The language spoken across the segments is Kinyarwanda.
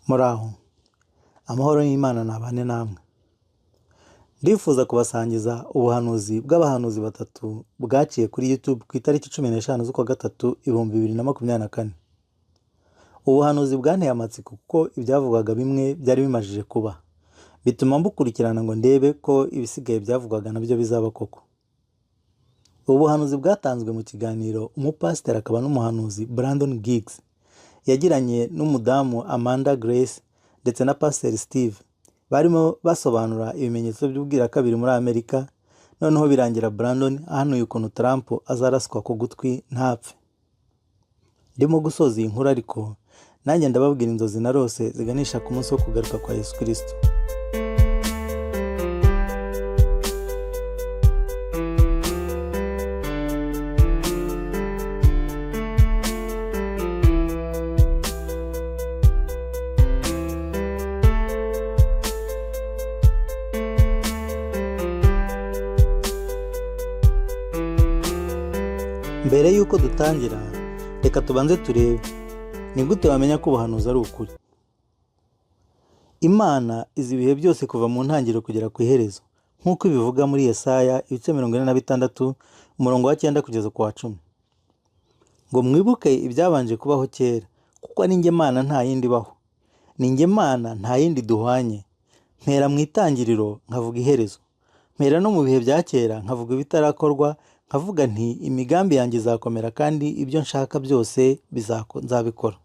Muraho, amahoro y'Imana nabane namwe. Ndifuza kubasangiza ubuhanuzi bw'abahanuzi batatu bwaciye kuri YouTube ku itariki 15 z'ukwa gatatu 2024. Ubuhanuzi bwanteye amatsiko kuko ibyavugwaga bimwe byari bimajije kuba. Bituma mbukurikirana ngo ndebe ko ibisigaye byavugwaga nabyo bizaba koko. Ubuhanuzi bwatanzwe mu kiganiro umupasiteri akaba n'umuhanuzi Brandon Giggs yagiranye n'umudamu Amanda Grace ndetse na Pastor Steve. Barimo basobanura ibimenyetso by'ubwira kabiri muri Amerika, noneho birangira Brandon ahanuye ukuntu Trump azaraswa ku gutwi ntapfe. Ndimo gusoza iyi nkuru ariko nanjye ndababwira inzozi narose ziganisha ku munsi wo kugaruka kwa Yesu Kristo. Mbere yuko dutangira, reka tubanze turebe ni gute wamenya ko ubuhanuzi ari ukuri. Imana izi ibihe byose kuva mu ntangiriro kugera ku iherezo, nk'uko ibivuga muri Yesaya ibice 46 umurongo wa 9 kugeza ku wa 10. Ngo mwibuke ibyabanje kubaho kera, kuko ari njye Mana nta yindi baho. Ni njye Mana nta yindi duhwanye. Mpera mu itangiriro nkavuga iherezo. Mpera no mu bihe bya kera nkavuga ibitarakorwa, nkavuga nti imigambi yanjye izakomera kandi ibyo nshaka byose nzabikora.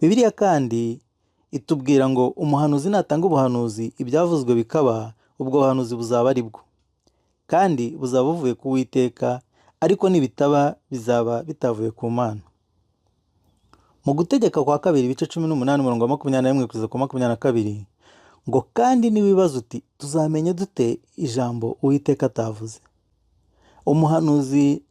Bibiliya kandi itubwira ngo umuhanuzi natanga ubuhanuzi ibyavuzwe bikaba, ubwo buhanuzi buzaba ari bwo, kandi buzaba buvuye ku Uwiteka, ariko nibitaba bizaba bitavuye ku Mana. Mu gutegeka kwa kabiri ibice 18 umurongo wa 21 kugeza ku 22, ngo kandi nibibazo uti tuzamenye dute ijambo Uwiteka atavuze. Umuhanuzi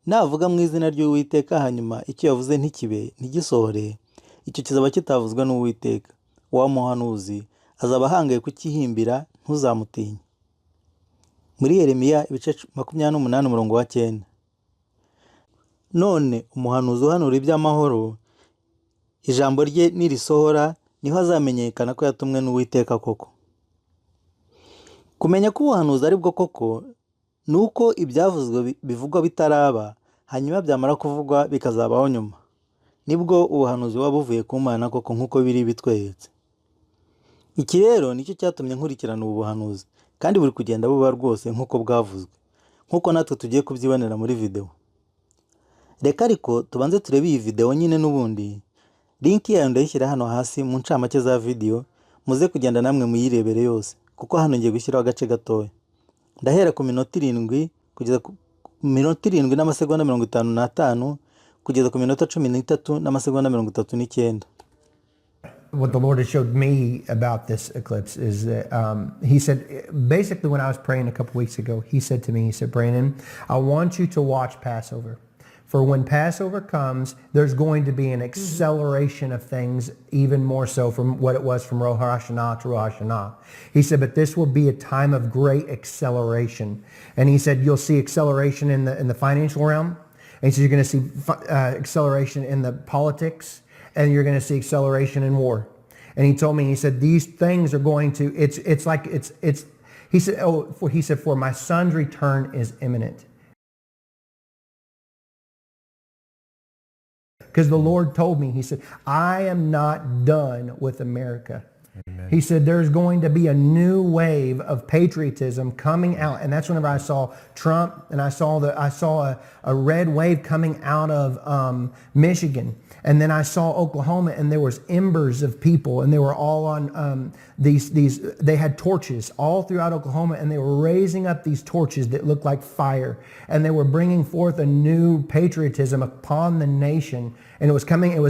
navuga mu izina ry'Uwiteka hanyuma icyo yavuze ntikibe ntigisohore, icyo kizaba kitavuzwe n'Uwiteka. Wa muhanuzi azaba ahangaye kukihimbira, ntuzamutinye. Muri Yeremiya ibice 28 umurongo wa 9. None umuhanuzi uhanura iby'amahoro, ijambo rye nirisohora niho azamenyekana ko yatumwe n'Uwiteka koko. Kumenya ko ubuhanuzi ari bwo koko nuko ibyavuzwe bivugwa bitaraba, hanyuma byamara kuvugwa bikazabaho nyuma. Nibwo ubuhanuzi buba buvuye ku Mana koko nk'uko biri bitweretse. Iki rero nicyo cyatumye nkurikirana ubu buhanuzi, kandi buri kugenda buba rwose nk'uko bwavuzwe, nk'uko natwe tugiye kubyibonera muri video. Reka ariko tubanze turebe iyi video nyine n'ubundi. Link yayo ndayishyira hano hasi mu ncamake za video, muze kugenda namwe muyirebere yose, kuko hano ngiye gushyiraho agace gatoya. Ndahera ku minota 7 kugeza ku minota 7 n'amasegonda 55 kugeza ku minota 13 n'amasegonda 39. What the Lord has showed me about this eclipse is that he said, basically when I was praying a couple weeks ago, he said to me, he said, Brandon, I want you to watch Passover. For when Passover comes, there's going to be an acceleration of things, even more so from what it was from Rosh Hashanah to Rosh Hashanah. He said, but this will be a time of great acceleration. And he said, you'll see acceleration in the financial realm. And he said, you're going to see acceleration in the politics, and you're going to see acceleration in war. And he told me, he said, these things are going to, he said, for my son's return is imminent. Because the Lord told me, he said, I am not done with America. Amen. He said, there's going to be a new wave of patriotism coming out. And that's whenever I saw Trump, and I saw a red wave coming out of Michigan. And then I saw Oklahoma, and there was embers of people, and they were all on they had torches all throughout Oklahoma, and they were raising up these torches that looked like fire, and they were bringing forth a new patriotism upon the nation. And it was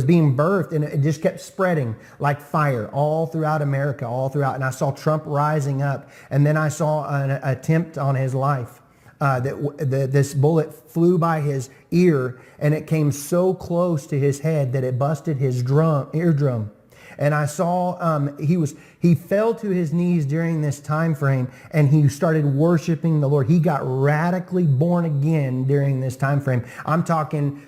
being birthed, and it just kept spreading like fire all throughout America, all throughout. And I saw Trump rising up, and then I saw an attempt on his life. This bullet flew by his ear, and it came so close to his head that it busted his eardrum. And I saw he fell to his knees during this time frame, and he started worshiping the Lord. He got radically born again during this time frame. I'm talking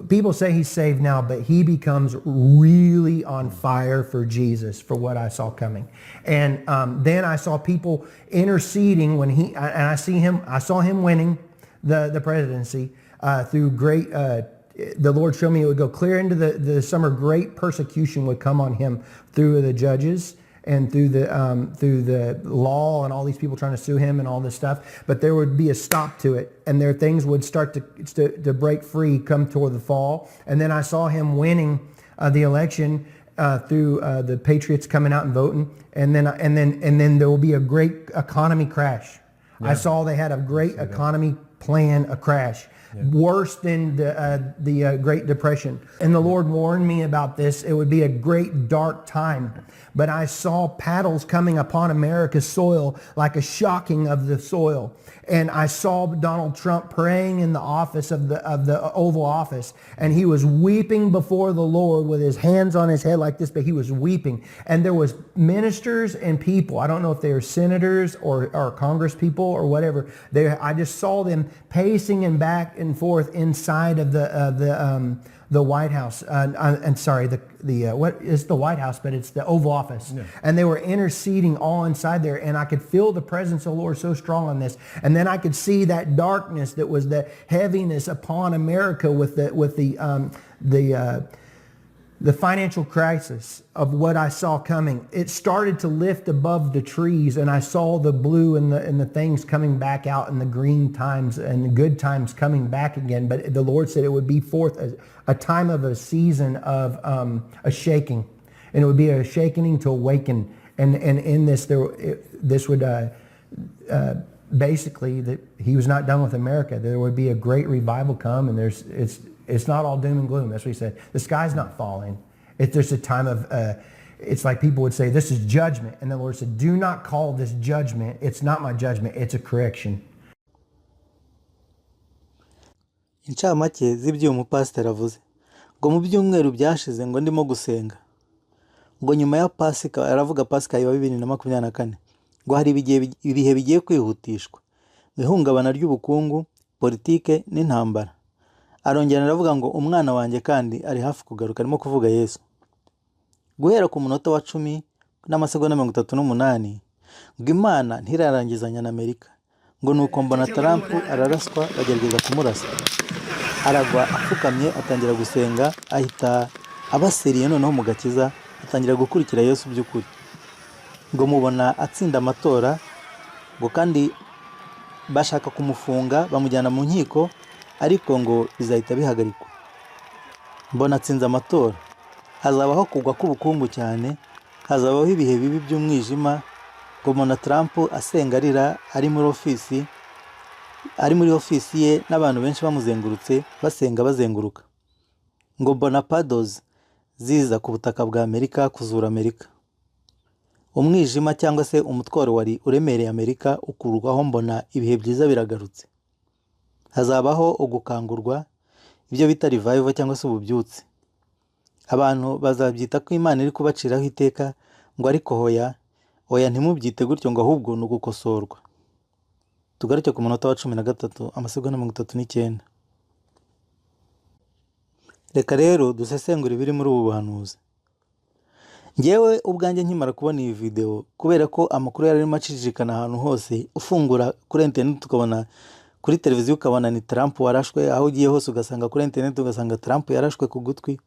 people say he's saved now, but he becomes really on fire for Jesus, for what I saw coming. And then I saw people interceding when I saw him winning the presidency through great, the Lord showed me it would go clear into the summer. Great persecution would come on him through the judges and through the law and all these people trying to sue him and all this stuff. But there would be a stop to it, and things would start to break free come toward the fall. And then I saw him winning the election through the Patriots coming out and voting, and then there will be a great economy crash. Yeah. I saw they had a great economy plan, a crash. Yeah. Worse than the Great Depression. And the Lord warned me about this. It would be a great dark time. But I saw paddles coming upon America's soil like a shocking of the soil. And I saw Donald Trump praying in the office of the Oval Office. And he was weeping before the Lord with his hands on his head like this, but he was weeping. And there was ministers and people. I don't know if they are senators or Congress people or whatever. I just saw them pacing and back and forth inside of the White House. And sorry, what is the White House? But it's the Oval Office. Yeah. And they were interceding all inside there, and I could feel the presence of the Lord so strong on this. And then I could see that darkness that was the heaviness upon America with the financial crisis of what I saw coming. It started to lift above the trees, and I saw the blue and the things coming back out, and the green times and the good times coming back again. But the Lord said it would be forth a time of a season of a shaking, and it would be a shaking to awaken. And in this, this would basically that He was not done with America. There would be a great revival come, and it's not all doom and gloom. That's what He said. The sky's not falling. There's a time of, it's like people would say, this is judgment. And the Lord said, do not call this judgment. It's not my judgment. It's a correction. Incamake z'ibyo umupasiteri avuze ngo mu byumweru byashize ngo ndimo gusenga ngo nyuma ya Pasika, aravuga Pasika ya 2024, ngo hari ibihe bigiye kwihutishwa mu ihungabana ry'ubukungu, politike n'intambara. Arongera aravuga ngo umwana wanjye kandi ari hafi kugaruka, arimo kuvuga Yesu. Guhera ku munota wa 10 n'amasegonda 38 ngo Imana ntirarangizanya na Amerika, ngo nuko mbona Trump araraswa, bagerageza kumurasa. Aragwa apfukamye, atangira gusenga, ahita abaseriye noneho mu gakiza, atangira gukurikira Yesu by'ukuri. Ngo mubona atsinda amatora, ngo kandi bashaka kumufunga bamujyana mu nkiko, ariko ngo bizahita bihagarikwa. Mbona atsinze amatora, hazabaho kugwa k'ubukungu cyane, hazabaho ibihe bibi by'umwijima. Ngo mbona Trump asenga arira, ari muri ofisi ye n'abantu benshi bamuzengurutse basenga bazenguruka. Ngo mbona paddles ziza ku butaka bwa Amerika kuzura Amerika. Umwijima cyangwa se umutwaro wari uremereye Amerika ukurwaho. Mbona ibihe byiza biragarutse. Hazabaho ugukangurwa, ibyo bita revival cyangwa se ububyutse. Abantu bazabyita ko Imana iri kubaciraho iteka, ngo ariko hoya ntimubyite gutyo, ngo ahubwo ni ugukosorwa. Tugaruke ku munota wa 13 amasegonda 39. Reka rero dusesengura ibiri muri ubu buhanuzi. Ngewe ubwanjye nkimara kubona iyi video, kubera ko amakuru yari arimo acicikana ahantu hose, ufungura kuri internet ukabona, kuri televiziyo ukabona ni Trump warashwe, aho ugiye hose ugasanga kuri internet ugasanga Trump yarashwe ku gutwi.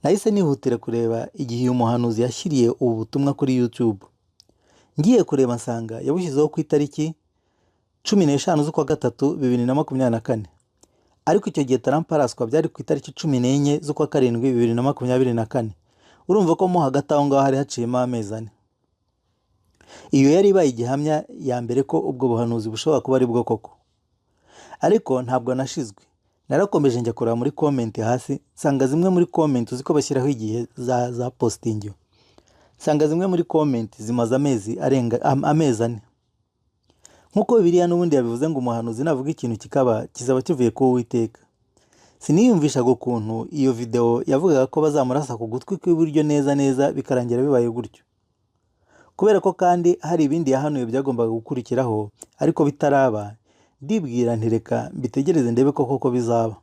Nahise nihutira kureba igihe uyu muhanuzi yashyiriye ubu butumwa kuri YouTube. Ngiye kureba nsanga yabushyizeho ku itariki 15 z'ukwa 3 2024. Ariko icyo gihe Trump araswa byari ku itariki 14 z'ukwa 7 2024. Urumva ko mo hagati aho ngaho hari haciyemo amezi 4. Iyo yari ibaye igihamya ya mbere ko ubwo buhanuzi bushobora kuba ari bwo koko. Ariko ntabwo nashizwe. Narakomeje njya kureba muri comment hasi, sanga zimwe muri comment uziko bashyiraho igihe za posting. Sanga zimwe muri comment zimaze amezi arenga amezi 4. Nkuko Bibiliya n'ubundi yabivuze ngo umuhanuzi navuga ikintu kizaba kivuye ku Uwiteka. Siniyumvishaga ukuntu iyo video yavugaga ko bazamurasa ku gutwi kw'iburyo neza bikarangira bibaye gutyo. Kubera ko kandi hari ibindi yahanuye byagombaga gukurikiraho, ariko bitaraba, ndibwira ntireka mbitegereze ndebe ko koko bizaba.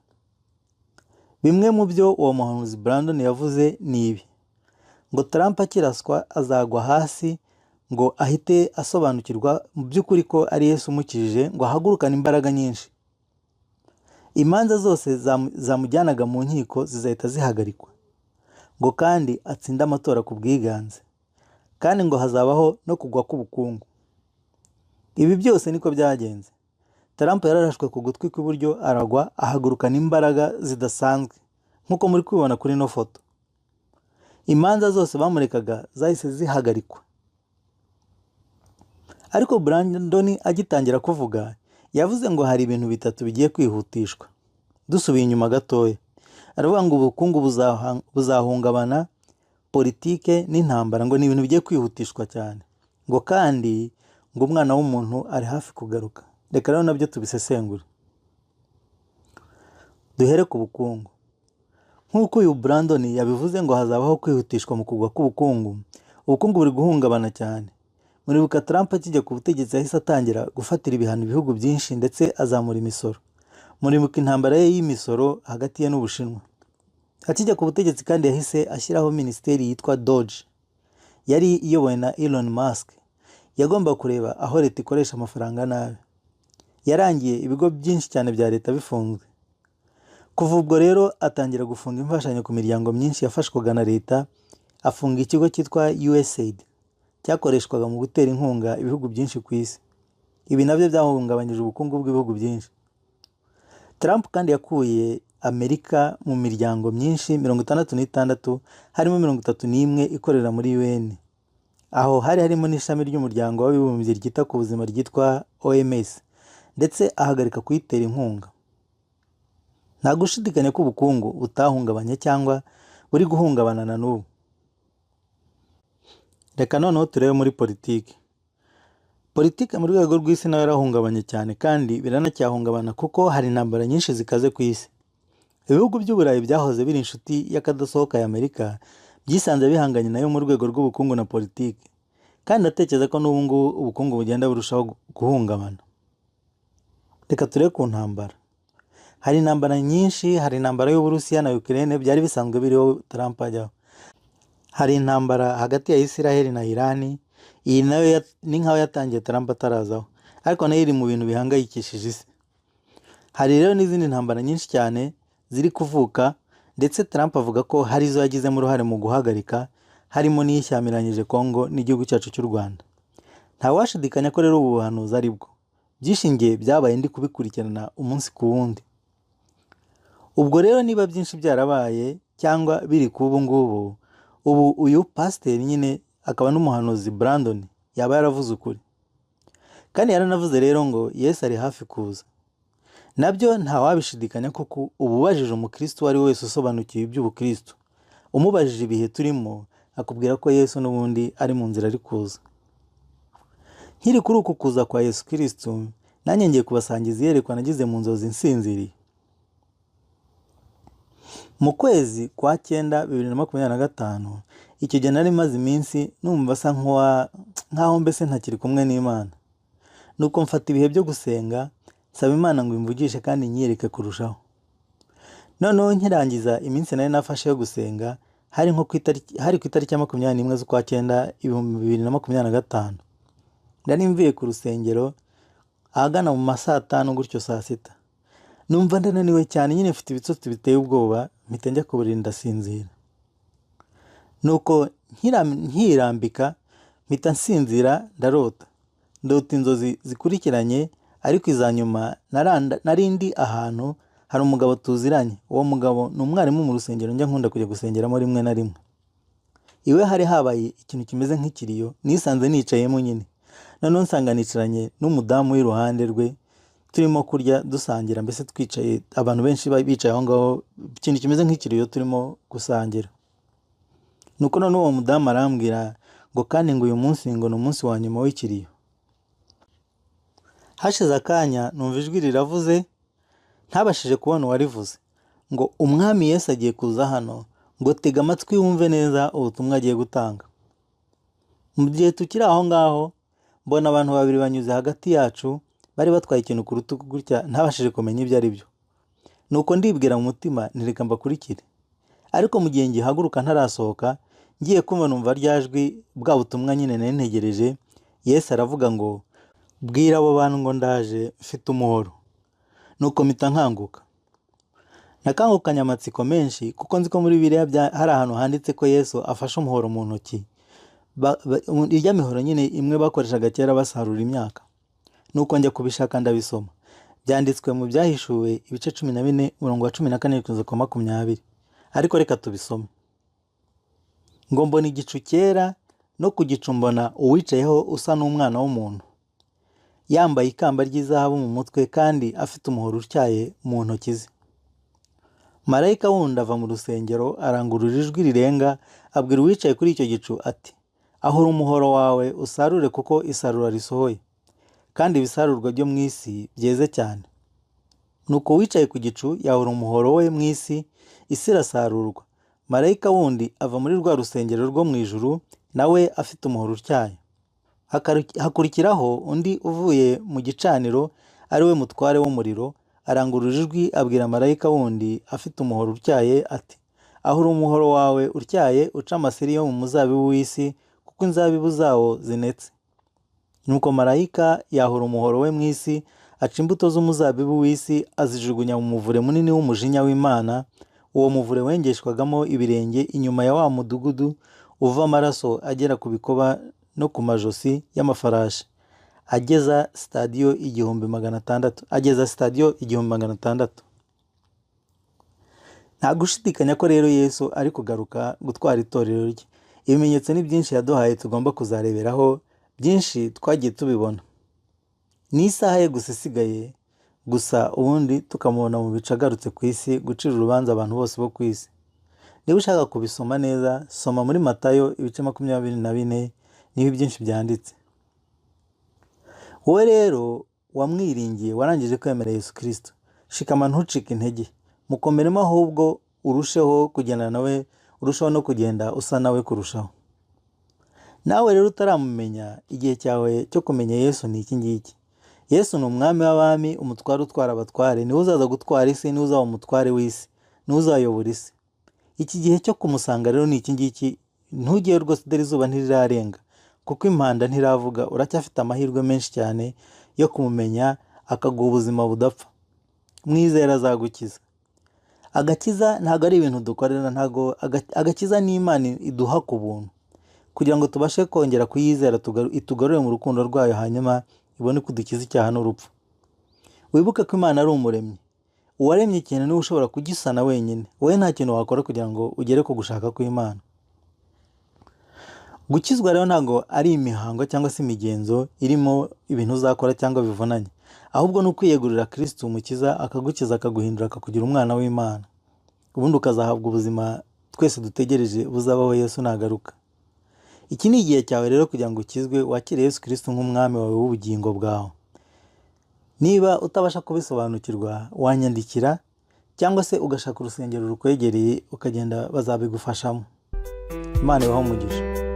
Bimwe mu byo uwo muhanuzi Brandon yavuze ni ibi: ngo Trump akiraswa azagwa hasi, ngo ahite asobanukirwa mu by'ukuri ko ari Yesu umukijije, ngo ahagurukane imbaraga nyinshi. Imanza zose zamujyanaga mu nkiko zizahita zihagarikwa, ngo kandi atsinde amatora ku bwiganze, kandi ngo hazabaho no kugwa k'ubukungu. Ibi byose niko byagenze. Trump yararashwe ku gutwi kw'iburyo aragwa, ahagurukana imbaraga zidasanzwe nk'uko muri kubibona kuri ino foto. Imanza zose bamurekaga zahise zihagarikwa. Ariko Brandon agitangira kuvuga yavuze ngo hari ibintu bitatu bigiye kwihutishwa. Dusubiye inyuma gatoya, aravuga ngo ubukungu buzahungabana, politike n'intambara ngo ni ibintu bigiye kwihutishwa cyane, ngo kandi ngo umwana w'umuntu ari hafi kugaruka. Reka rero nabyo tubisesengure. Duhere ku bukungu. Nk'uko uyu Brandon yabivuze ngo hazabaho kwihutishwa mu kugwa k'ubukungu, ubukungu buri guhungabana cyane. Muribuka Trump akijya ku butegetsi yahise atangira gufatira ibihano ibihugu byinshi ndetse azamura imisoro. Muribuka intambara ye y'imisoro hagati ye n'Ubushinwa. Akijya ku butegetsi kandi yahise ashyiraho minisiteri yitwa DOGE, yari iyobowe na Elon Musk. Yagomba kureba aho leta ikoresha amafaranga nabi. Yarangiye ibigo byinshi cyane bya leta bifunzwe. Kuva ubwo rero atangira gufunga imfashanyo ku miryango myinshi yafashwaga na leta, afunga ikigo cyitwa USAID cyakoreshwaga mu gutera inkunga ibihugu byinshi ku isi. Ibi nabyo byahungabanyije ubukungu bw'ibihugu byinshi. Trump kandi yakuye Amerika mu miryango myinshi 66, harimo 31 ikorera muri UN. Aho harimo n'ishami ry'umuryango w'abibumbye ryita ku buzima ryitwa OMS, ndetse ahagarika kuyitera inkunga. Nta gushidikanya ko ubukungu butahungabanye cyangwa buri guhungabana na n'ubu. Reka noneho turebe muri politiki. Politiki mu rwego rw'isi nayo yarahungabanye cyane, kandi biranacyahungabana kuko hari intambara nyinshi zikaze ku isi. Ibihugu by'Uburayi byahoze biri inshuti y'akadasohoka ya Amerika byisanze bihanganye nayo mu rwego rw'ubukungu na politiki, kandi ndatekereza ko n'ubu ngubu ubukungu bugenda burushaho guhungabana. Reka turebe ku ntambara. Hari intambara nyinshi, hari intambara y'Uburusiya na Ukraine byari bisanzwe biriho Trump ajyaho. Hari intambara hagati ya Israel na Iran, iyi nayo ni nkaho yatangiye Trump atarazaho, ariko nayo iri mu bintu bihangayikishije isi. Hari rero n'izindi ntambara nyinshi cyane ziri kuvuka, ndetse Trump avuga ko hari izo yagizemo uruhare mu guhagarika, harimo n'iyishyamiranyije Congo n'igihugu cyacu cy'u Rwanda. Nta washidikanya ko rero ubu buhanuzi ari bwo. Byishingiye byabaye ndi kubikurikirana umunsi ku wundi. Ubwo rero niba byinshi byarabaye cyangwa biri ku ubu ngubu, ubu uyu pasiteri nyine akaba n'umuhanuzi Brandon yaba yaravuze ukuri. Kandi yaranavuze rero ngo Yesu ari hafi kuza. Nabyo nta wabishidikanya kuko ububajije umukristo wari wese usobanukiwe iby'ubukristo, umubajije ibihe turimo, akubwira ko Yesu n'ubundi ari mu nzira ari kuza. Nkiri kuri uku kuza kwa Yesu Kristo, nanjye ngiye kubasangiza iyerekwa nagize mu nzozi nsinziriye. Mu kwezi kwa 9 2025, icyo gihe nari maze iminsi numva asa nkaho mbese ntakiri kumwe n'Imana. Nuko mfata ibihe byo gusenga, saba Imana ngo imvugishe kandi nyiyereke kurushaho. Noneho nkirangiza iminsi nari nafashe yo gusenga, hari ku itariki ya 21 z'ukwa 9 2025. Nari mvuye ku rusengero ahagana mu masaa 5 gutyo saa 6. Numva ndananiwe cyane, nyine mfite ibitsotsi biteye ubwoba, mpita njya ku buriri ndasinzira. Nuko nkirambika mpita nsinzira ndarota. Ndota inzozi zikurikiranye, ariko izanyuma narindi ahantu hari umugabo tuziranye. Uwo mugabo ni umwarimu mu rusengero njya nkunda kujya gusengeramo rimwe na rimwe. Iwe hari habaye ikintu kimeze nk'ikiriyo, nisanze nicayemo nyine. Noneho nsanga nicaranye n'umudamu w'iruhande rwe, turimo kurya dusangira, mbese twicaye abantu benshi bicaye aho ngaho, ikintu kimeze nk'ikiriyo turimo gusangira. Nuko none uwo mudamu arambwira ngo kandi ngo uyu munsi ngo ni umunsi wa nyuma w'ikiriyo. Hashize akanya numva ijwi riravuze, ntabashije kubona uwarivuze, ngo umwami Yesu agiye kuza hano, ngo tega amatwi wumve neza ubutumwa agiye gutanga. Mu gihe tukiri aho ngaho, mbona abantu babiri banyuze hagati yacu, bari batwaye ikintu ku rutugu gutya, ntabashije kumenya ibyo ari byo. nuko ndibwira mu mutima ntireka mbakurikire. Ariko mu gihe ngihaguruka ntarasohoka, ngiye kumva numva rya jwi, bwa butumwa nyine nari ntegereje, Yesu aravuga ngo bwira abo bantu ngo ndaje mfite umuhoro. Nuko mpita nkanguka. Nakangukanye amatsiko menshi kuko nzi ko muri Bibiliya hari ahantu handitse ko Yesu afashe umuhoro mu ntoki. Irya mihoro nyine imwe bakoreshaga kera basarura imyaka. Nuko njya kubishaka ndabisoma. Byanditswe mu Byahishuwe ibice 14 umurongo wa 14 kugeza ku 20. Ariko reka tubisome. Ngo mbona igicu cyera, no ku gicu mbona uwicayeho usa n'umwana w'umuntu, yambaye ikamba ry'izahabu mu mutwe kandi afite umuhoro utyaye mu ntoki ze. Marayika wundi ava mu rusengero arangurura ijwi rirenga, abwira uwicaye kuri icyo gicu ati, ahura umuhoro wawe usarure kuko isarura risohoye, kandi ibisarurwa byo mu isi byeze cyane. Nuko wicaye ku gicu yahura umuhoro we mu isi, isi irasarurwa. Marayika wundi ava muri rwa rusengero rwo mu ijuru, nawe afite umuhoro utyaye. Hakurikiraho undi uvuye mu gicaniro, ari we mutware w'umuriro, arangurura ijwi abwira marayika wundi afite umuhoro utyaye ati, ahura umuhoro wawe utyaye uca amaseri yo mu muzabibu w'isi, kuko inzabibu zawo zinetse. Nuko marayika yahura umuhoro we mu isi, aca imbuto z'umuzabibu w'isi azijugunya mu muvure munini w'umujinya w'Imana. Uwo muvure wengeshwagamo ibirenge inyuma ya wa mudugudu uva amaraso agera ku bikoba no ku majosi y'amafarashi, ageza sitadiyo 1600. Nta gushidikanya ko rero Yesu ari kugaruka gutwara itorero rye. Ibimenyetso ni byinshi yaduhaye tugomba kuzareberaho, byinshi twagiye tubibona. Ni isaha ye gusa isigaye, gusa ubundi tukamubona mu bice agarutse ku isi gucira urubanza abantu bose bo ku isi. Niba ushaka kubisoma neza, soma muri Matayo ibice 24, niho byinshi byanditse. Wowe rero wamwiringiye, warangije kwemera Yesu Kristo, shikama ntucike intege, mukomeremo ahubwo urusheho kugenda nawe, urushaho no kugenda usa nawe kurushaho. Nawe rero utaramumenya, igihe cyawe cyo kumenya Yesu ni iki ngiki. Yesu ni umwami w'abami, umutware utwara abatware, niwe uzaza gutwara isi, niwe uzaba umutware w'isi, niwe uzayobora isi. Iki gihe cyo kumusanga rero ni iki ngiki. Ntugiye rwose, dore izuba ntirirarenga, kuko impanda ntiravuga. Uracyafite amahirwe menshi cyane yo kumumenya, akaguha ubuzima budapfa. Mwizera azagukiza. Agakiza ntabwo ari ibintu dukorera, ntabwo agakiza ni Imana iduha ku buntu, kugira ngo tubashe kongera kuyizera, itugarure mu rukundo rwayo, hanyuma ibone kudukiza icyaha n'urupfu. Wibuke ko Imana ari umuremyi. Uwaremye ikintu niwe ushobora kugisana wenyine. Wowe nta kintu wakora kugira ngo ugere ku gushaka kw'Imana. Gukizwa rero ntabwo ari imihango cyangwa se imigenzo irimo ibintu uzakora cyangwa bivunanye, ahubwo ni ukwiyegurira Kristo umukiza, akagukiza, akaguhindura, akakugira umwana w'Imana. Ubundi ukazahabwa ubuzima twese dutegereje buzabaho Yesu nagaruka. Iki ni igihe cyawe rero kugira ngo ukizwe, wakire Yesu Kristo nk'umwami wawe w'ubugingo bwawe. Niba utabasha kubisobanukirwa, wanyandikira cyangwa se ugashaka urusengero rukwegereye ukagenda, bazabigufashamo. Imana ibahe umugisha.